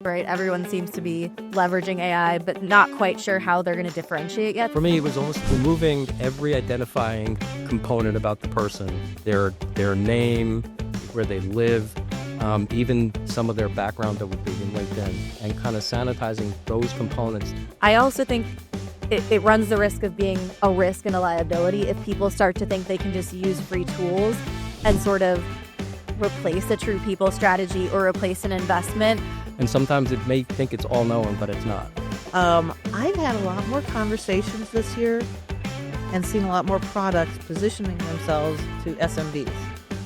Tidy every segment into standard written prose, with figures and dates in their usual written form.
right? Everyone seems to be leveraging AI, but not quite sure how they're going to differentiate yet. For me, it was almost removing every identifying component about the person, their name, where they live, even some of their background that would be in LinkedIn, and kind of sanitizing those components. I also think it runs the risk of being a risk and a liability if people start to think they can just use free tools and sort of replace a true people strategy or replace an investment. And sometimes it may think it's all knowing, but it's not. I've had a lot more conversations this year and seen a lot more products positioning themselves to SMBs.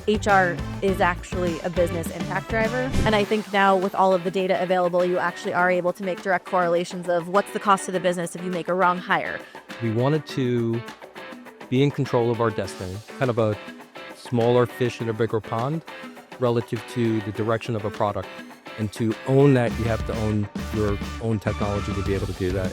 HR is actually a business impact driver. And I think now with all of the data available, you actually are able to make direct correlations of what's the cost to the business if you make a wrong hire. We wanted to be in control of our destiny, kind of a smaller fish in a bigger pond relative to the direction of a product. And to own that, you have to own your own technology to be able to do that.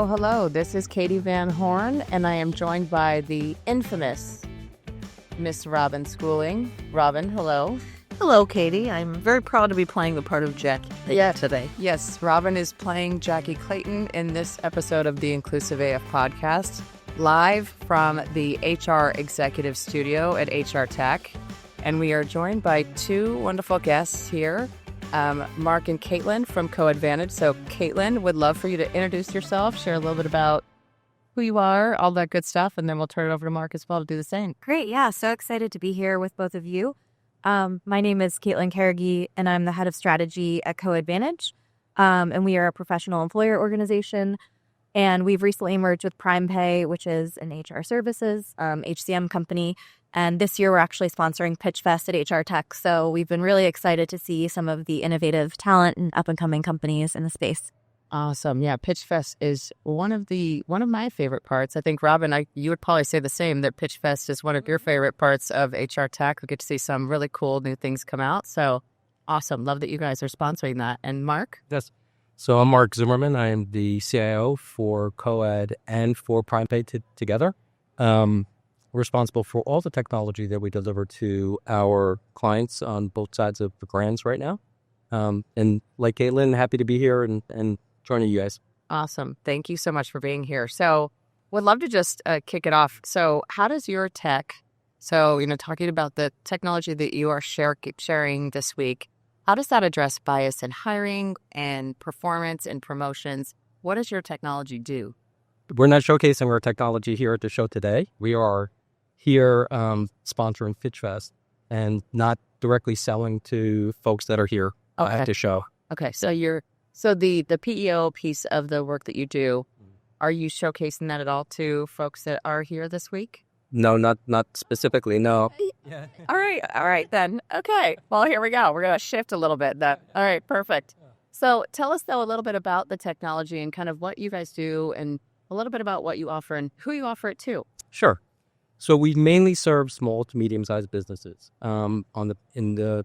Hello. This is Katee Van Horn, and I am joined by the infamous Miss Robin Schooling. Robin, hello. Hello, Katee. I'm very proud to be playing the part of Jackie today. Yes, Robin is playing Jackie Clayton in this episode of the InclusiveAF podcast, live from the HR Executive Studio at HR Tech. And we are joined by two wonderful guests here. Mark and Caitlin from CoAdvantage. So Caitlin, would love for you to introduce yourself, share a little bit about who you are, all that good stuff, and then we'll turn it over to Mark as well to do the same. Great. Yeah. So excited to be here with both of you. My name is Caitlin Carrigy, and I'm the head of strategy at CoAdvantage. And we are a professional employer organization. And we've recently merged with PrimePay, which is an HR services, HCM company. And this year, we're actually sponsoring Pitchfest at HR Tech. So we've been really excited to see some of the innovative talent and up-and-coming companies in the space. Awesome. Yeah, Pitchfest is one of my favorite parts. I think, Robin, you would probably say the same, that Pitchfest is one of your favorite parts of HR Tech. We get to see some really cool new things come out. So awesome. Love that you guys are sponsoring that. And Mark? Yes. So I'm Mark Zimmerman. I am the CIO for CoAd and for PrimePay together. Responsible for all the technology that we deliver to our clients on both sides of the brands right now. And like Caitlin, happy to be here and joining you guys. Awesome. Thank you so much for being here. So would love to just kick it off. So how does your tech, talking about the technology that you are sharing this week, how does that address bias in hiring and performance and promotions? What does your technology do? We're not showcasing our technology here at the show today. We are here sponsoring Pitchfest and not directly selling to folks that are here at the show. Okay. So the PEO piece of the work that you do, are you showcasing that at all to folks that are here this week? No, not specifically, no. Yeah. All right then. Okay. Well, here we go. We're going to shift a little bit then. All right, perfect. So tell us, though, a little bit about the technology and kind of what you guys do and a little bit about what you offer and who you offer it to. Sure. So we mainly serve small to medium-sized businesses. In the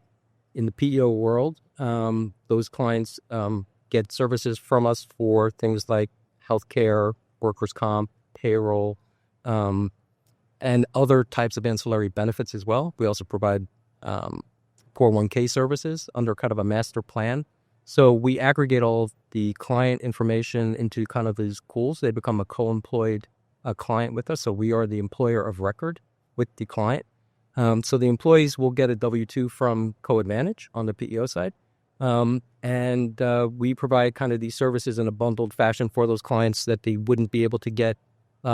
PEO world, those clients get services from us for things like healthcare, workers' comp, payroll, and other types of ancillary benefits as well. We also provide 401k services under kind of a master plan. So we aggregate all of the client information into kind of these pools. They become a co-employed client with us. So we are the employer of record with the client. So the employees will get a W-2 from CoAdvantage on the PEO side. And we provide kind of these services in a bundled fashion for those clients that they wouldn't be able to get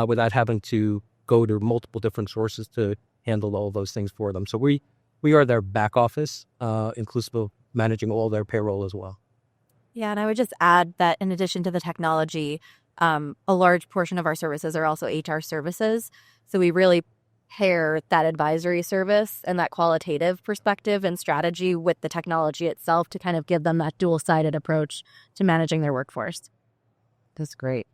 without having to go to multiple different sources to handle all those things for them. So we are their back office, inclusive of managing all their payroll as well. Yeah, and I would just add that in addition to the technology, a large portion of our services are also HR services. So we really pair that advisory service and that qualitative perspective and strategy with the technology itself to kind of give them that dual-sided approach to managing their workforce. That's great.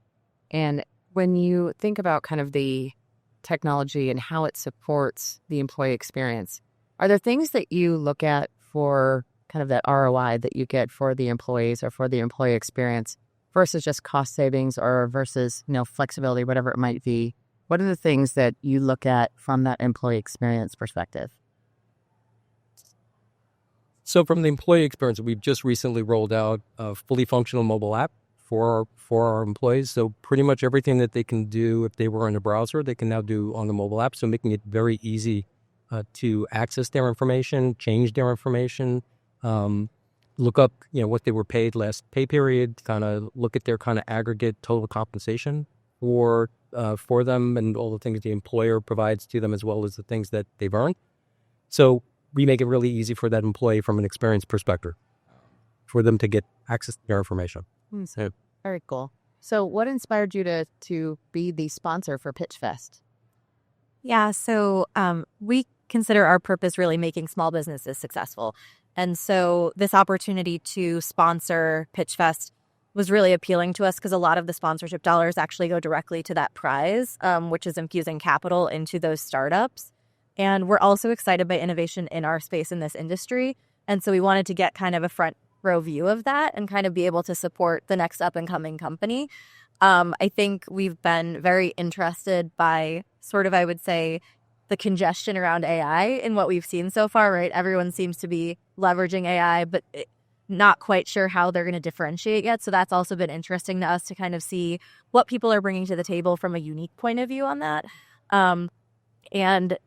And when you think about kind of the technology and how it supports the employee experience, are there things that you look at for kind of that ROI that you get for the employees or for the employee experience versus just cost savings or versus, flexibility, whatever it might be? What are the things that you look at from that employee experience perspective? So from the employee experience, we've just recently rolled out a fully functional mobile app for our employees. So pretty much everything that they can do if they were in a browser, they can now do on the mobile app. So making it very easy to access their information, change their information, look up, what they were paid last pay period, kind of look at their kind of aggregate total compensation for them and all the things the employer provides to them as well as the things that they've earned. So we make it really easy for that employee from an experience perspective for them to get access to their information. So, very cool. So what inspired you to be the sponsor for Pitchfest? Yeah, so we consider our purpose really making small businesses successful. And so this opportunity to sponsor Pitchfest was really appealing to us because a lot of the sponsorship dollars actually go directly to that prize, which is infusing capital into those startups. And we're also excited by innovation in our space in this industry. And so we wanted to get kind of a front row view of that and kind of be able to support the next up and coming company. I think we've been very interested by sort of, I would say, the congestion around AI in what we've seen so far, right? Everyone seems to be leveraging AI, but not quite sure how they're going to differentiate yet. So that's also been interesting to us to kind of see what people are bringing to the table from a unique point of view on that. And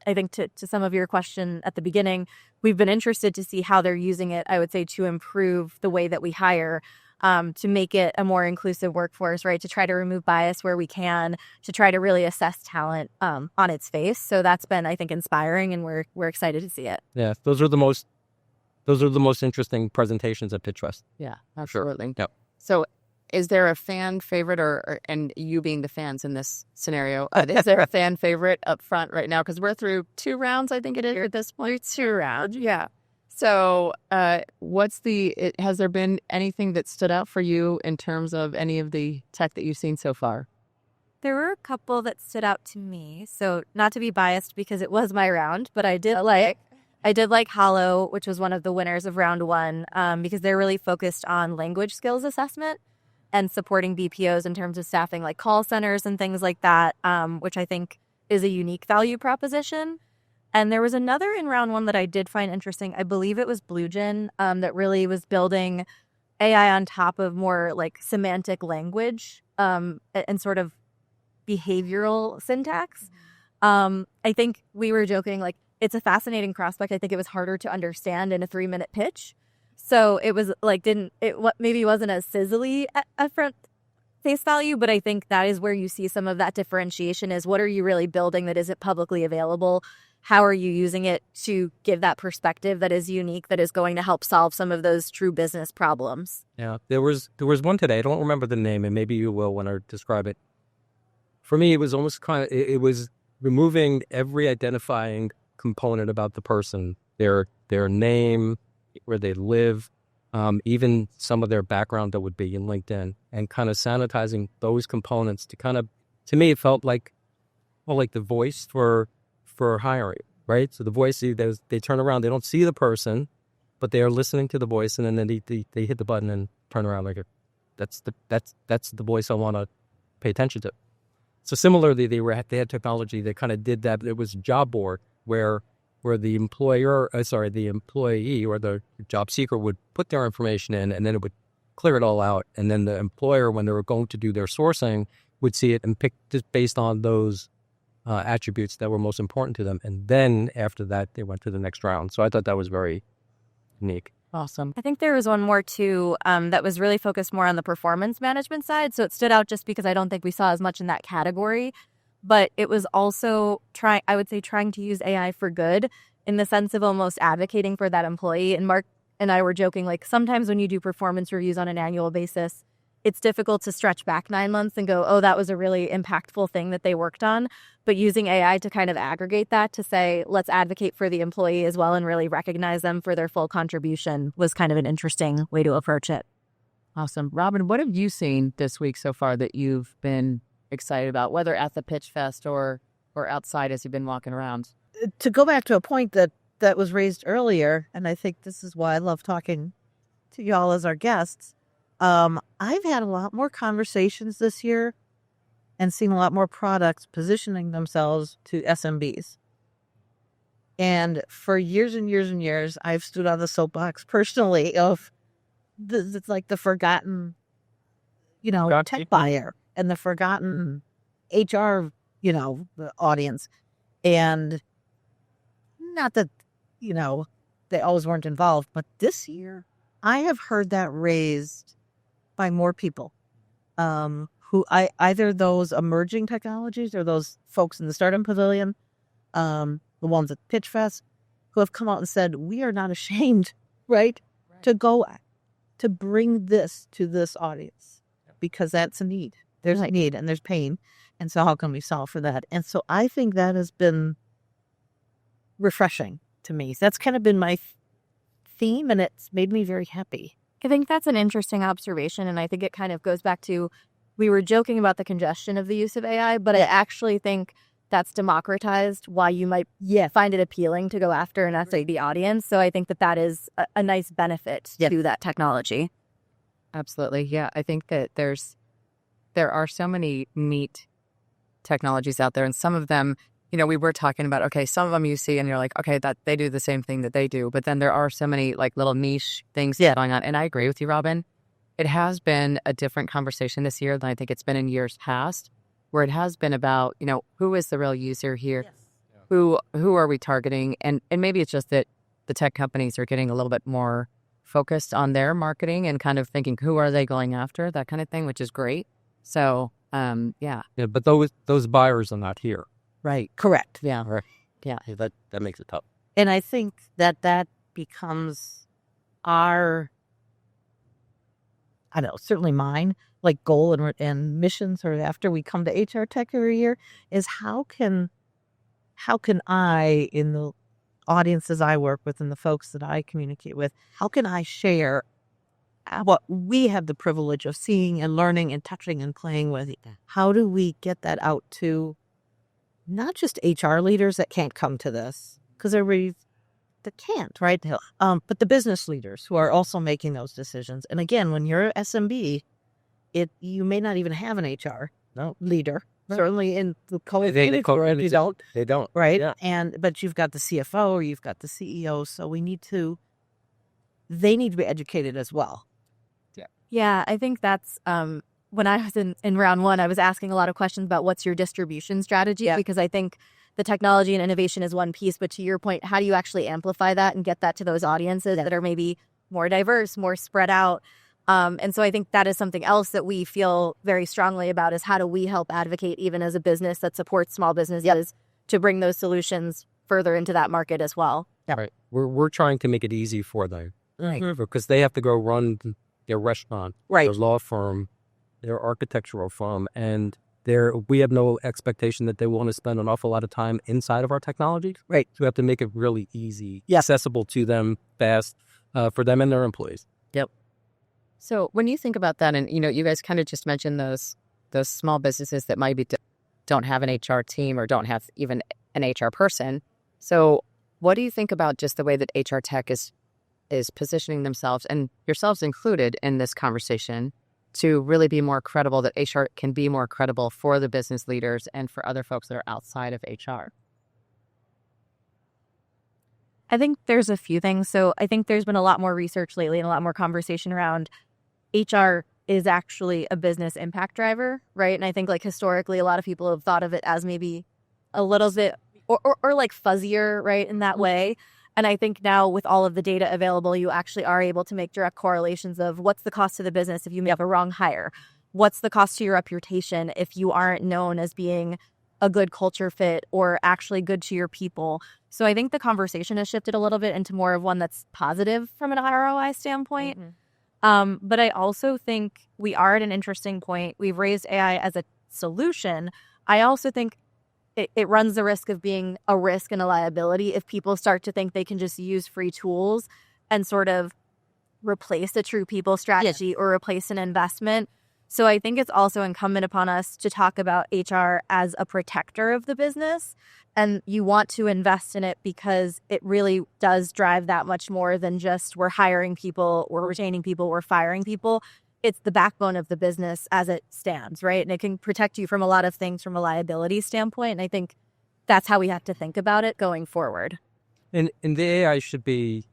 I think to some of your question at the beginning, we've been interested to see how they're using it, I would say, to improve the way that we hire, to make it a more inclusive workforce, right? To try to remove bias where we can, to try to really assess talent on its face. So that's been, I think, inspiring, and we're excited to see it. Yeah, those are the most interesting presentations at Pitchfest. Yeah, absolutely. Sure. Yep. So is there a fan favorite and you being the fans in this scenario, is there a fan favorite up front right now? Because we're through 2 rounds, I think it is at this point. 2 rounds, yeah. So has there been anything that stood out for you in terms of any of the tech that you've seen so far? There were a couple that stood out to me. So not to be biased because it was my round, but I did like Hollow, which was one of the winners of round 1, because they're really focused on language skills assessment and supporting BPOs in terms of staffing like call centers and things like that, which I think is a unique value proposition. And there was another in round 1 that I did find interesting. I believe it was BlueGen, that really was building AI on top of more like semantic language and sort of behavioral syntax. I think we were joking, like, it's a fascinating prospect. I think it was harder to understand in a 3-minute pitch. So it was like, maybe wasn't as sizzly at front face value, but I think that is where you see some of that differentiation is what are you really building that isn't publicly available? How are you using it to give that perspective that is unique, that is going to help solve some of those true business problems? Yeah, there was one today. I don't remember the name, and maybe you will when I describe it. For me, it was almost it was removing every identifying component about the person, their name, where they live, even some of their background that would be in LinkedIn, and kind of sanitizing those components to me, it felt like the voice for hiring, right? So the voice, they turn around, they don't see the person, but they are listening to the voice, and then they hit the button and turn around like, that's the voice I want to pay attention to. So similarly, they had technology that kind of did that. It was a job board where the employee or the job seeker would put their information in, and then it would clear it all out. And then the employer, when they were going to do their sourcing, would see it and pick just based on those attributes that were most important to them. And then after that, they went to the next round. So I thought that was very unique. Awesome. I think there was one more too that was really focused more on the performance management side. So it stood out just because I don't think we saw as much in that category. But it was also trying to use AI for good in the sense of almost advocating for that employee. And Mark and I were joking, like sometimes when you do performance reviews on an annual basis, it's difficult to stretch back 9 months and go, oh, that was a really impactful thing that they worked on. But using AI to kind of aggregate that to say, let's advocate for the employee as well and really recognize them for their full contribution was kind of an interesting way to approach it. Awesome. Robin, what have you seen this week so far that you've been excited about, whether at the Pitchfest or outside as you've been walking around? To go back to a point that was raised earlier, and I think this is why I love talking to y'all as our guests, I've had a lot more conversations this year and seen a lot more products positioning themselves to SMBs. And for years and years and years, I've stood on the soapbox personally of it's like the forgotten, tech buyer and the forgotten HR, the audience. And not that, they always weren't involved, but this year I have heard that raised by more people who either those emerging technologies or those folks in the Startup Pavilion, the ones at Pitchfest, who have come out and said, we are not ashamed, right, to go to bring this to this audience because that's a need. There's a need and there's pain. And so how can we solve for that? And so I think that has been refreshing to me. That's kind of been my theme, and it's made me very happy. I think that's an interesting observation, and I think it kind of goes back to, we were joking about the congestion of the use of AI, but I actually think that's democratized why you might find it appealing to go after an SAB audience. So I think that is a nice benefit to that technology. Absolutely. Yeah. I think that there are so many neat technologies out there, and some of them, we were talking about, okay, some of them you see and you're like, okay, that they do the same thing that they do. But then there are so many like little niche things going on. And I agree with you, Robin. It has been a different conversation this year than I think it's been in years past, where it has been about, who is the real user here? Yes. Who are we targeting? And maybe it's just that the tech companies are getting a little bit more focused on their marketing and kind of thinking, who are they going after? That kind of thing, which is great. So, yeah. Yeah, but those buyers are not here. Right. Correct. Yeah. Right. Yeah. That makes it tough. And I think that becomes our, I don't know, certainly mine, like goal and mission sort of after we come to HR Tech every year is how can I, in the audiences I work with and the folks that I communicate with, how can I share what we have the privilege of seeing and learning and touching and playing with? How do we get that out to not just HR leaders that can't come to this, because everybody that can't, right? But the business leaders who are also making those decisions. And again, when you're an SMB, you may not even have an HR leader. Right. Certainly in the they don't. Right. Yeah. But you've got the CFO or you've got the CEO. So they need to be educated as well. Yeah, I think that's when I was in round one, I was asking a lot of questions about what's your distribution strategy, because I think the technology and innovation is one piece, but to your point, how do you actually amplify that and get that to those audiences that are maybe more diverse, more spread out? And so I think that is something else that we feel very strongly about, is how do we help advocate even as a business that supports small businesses to bring those solutions further into that market as well. Yeah. Right. We're trying to make it easy for them. Right. Because they have to go run their restaurant, right, their law firm, their architectural firm, and we have no expectation that they want to spend an awful lot of time inside of our technology. Right. So we have to make it really easy, accessible to them, fast, for them and their employees. Yep. So when you think about that, and you guys kind of just mentioned those small businesses that maybe don't have an HR team or don't have even an HR person. So what do you think about just the way that HR tech is positioning themselves, and yourselves included in this conversation, to really be more credible, that HR can be more credible for the business leaders and for other folks that are outside of HR? I think there's a few things. So I think there's been a lot more research lately and a lot more conversation around HR is actually a business impact driver, right? And I think like historically, a lot of people have thought of it as maybe a little bit or like fuzzier, right, in that way. And I think now with all of the data available, you actually are able to make direct correlations of what's the cost to the business if you make a wrong hire, what's the cost to your reputation if you aren't known as being a good culture fit or actually good to your people. So I think the conversation has shifted a little bit into more of one that's positive from an ROI standpoint. Mm-hmm. But I also think we are at an interesting point. We've raised AI as a solution. I also think it runs the risk of being a risk and a liability if people start to think they can just use free tools and sort of replace a true people strategy or replace an investment. So I think it's also incumbent upon us to talk about HR as a protector of the business. And you want to invest in it because it really does drive that much more than just we're hiring people, we're retaining people, we're firing people. It's the backbone of the business as it stands, right? And it can protect you from a lot of things from a liability standpoint. And I think that's how we have to think about it going forward. And the AI should be,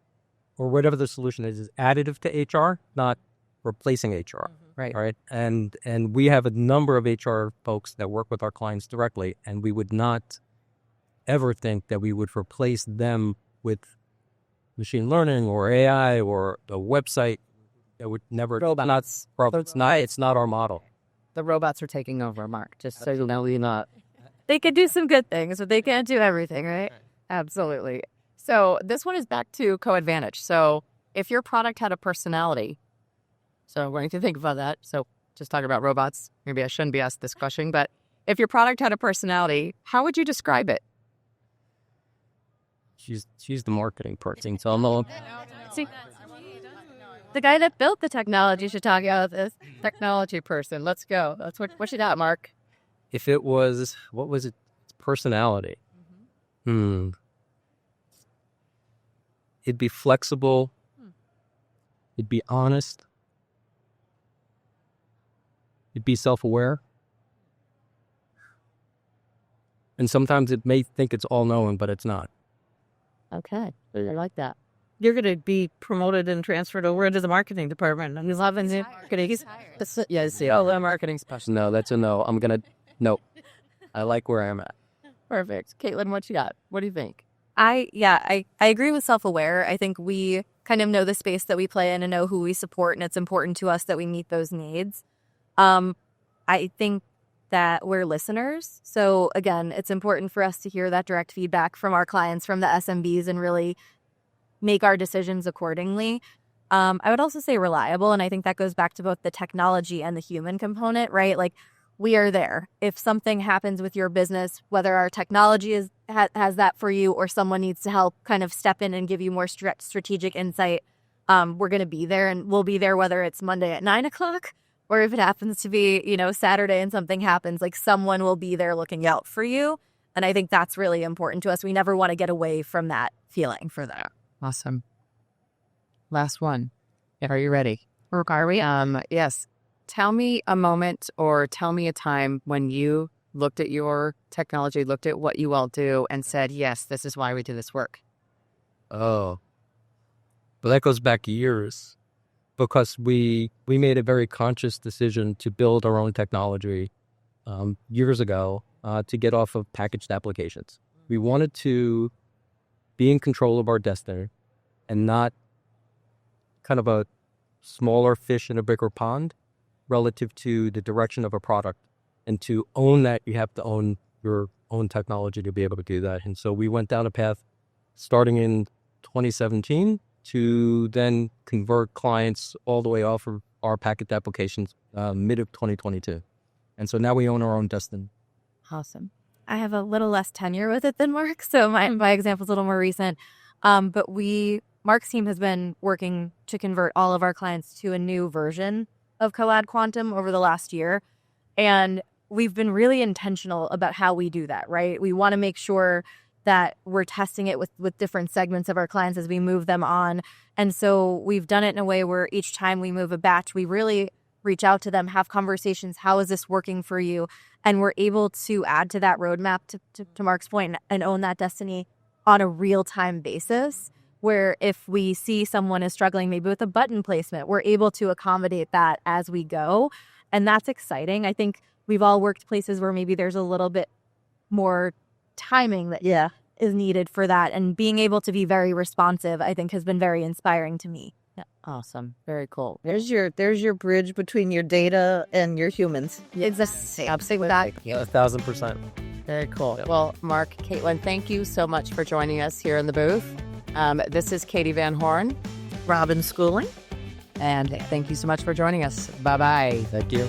or whatever the solution is additive to HR, not replacing HR. Right. Right. And we have a number of HR folks that work with our clients directly, and we would not ever think that we would replace them with machine learning or AI or a website. That would never. Robots. It's not our model. The robots are taking over, Mark. Just so you know, not. They could do some good things, but they can't do everything, right? Absolutely. So this one is back to CoAdvantage. So if your product had a personality, so we're going to think about that. So just talking about robots, maybe I shouldn't be asked this question, but if your product had a personality, how would you describe it? She's the marketing person, so I'm See, the guy that built the technology should talk about this. Technology person. Let's go. That's what you got, Mark. If it was, what was it? Personality. It'd be flexible. It'd be honest. It'd be self-aware. And sometimes it may think it's all-knowing, but it's not. Okay. I like that. You're going to be promoted and transferred over into the marketing department. I'm loving it. The marketing specialist. No, that's a no. Nope. I like where I'm at. Perfect. Caitlin, what you got? What do you think? I agree with self-aware. I think we kind of know the space that we play in and know who we support, and it's important to us that we meet those needs. I think that we're listeners. So again, it's important for us to hear that direct feedback from our clients, from the SMBs, and really make our decisions accordingly. I would also say reliable, and I think that goes back to both the technology and the human component, right? Like, we are there. If something happens with your business, whether our technology has that for you or someone needs to help kind of step in and give you more strategic insight, we're going to be there, and we'll be there whether it's Monday at 9:00 or if it happens to be, Saturday and something happens, like someone will be there looking out for you. And I think that's really important to us. We never want to get away from that feeling for that. Awesome. Last one. Are you ready? Are we? Yes. Tell me a moment or tell me a time when you looked at your technology, looked at what you all do, and said, yes, this is why we do this work. Oh. But that goes back years, because we made a very conscious decision to build our own technology years ago to get off of packaged applications. We wanted to be in control of our destiny and not kind of a smaller fish in a bigger pond relative to the direction of a product. And to own that, you have to own your own technology to be able to do that. And so we went down a path starting in 2017 to then convert clients all the way off of our packaged applications mid of 2022. And so now we own our own destiny. Awesome. I have a little less tenure with it than Mark, so my example is a little more recent. But Mark's team has been working to convert all of our clients to a new version of CoAdQuantum over the last year. And we've been really intentional about how we do that, right? We want to make sure that we're testing it with different segments of our clients as we move them on. And so we've done it in a way where each time we move a batch, we really reach out to them, have conversations. How is this working for you? And we're able to add to that roadmap, to Mark's point, and own that destiny on a real-time basis, where if we see someone is struggling maybe with a button placement, we're able to accommodate that as we go. And that's exciting. I think we've all worked places where maybe there's a little bit more timing that is needed for that. And being able to be very responsive, I think, has been very inspiring to me. Yeah. Awesome. Very cool. There's your bridge between your data and your humans. Exactly. Absolutely. 1,000%. Very cool. Well, Mark, Caitlin, thank you so much for joining us here in the booth. This is Katee Van Horn. Robin Schooling. And thank you so much for joining us. Bye-bye. Thank you.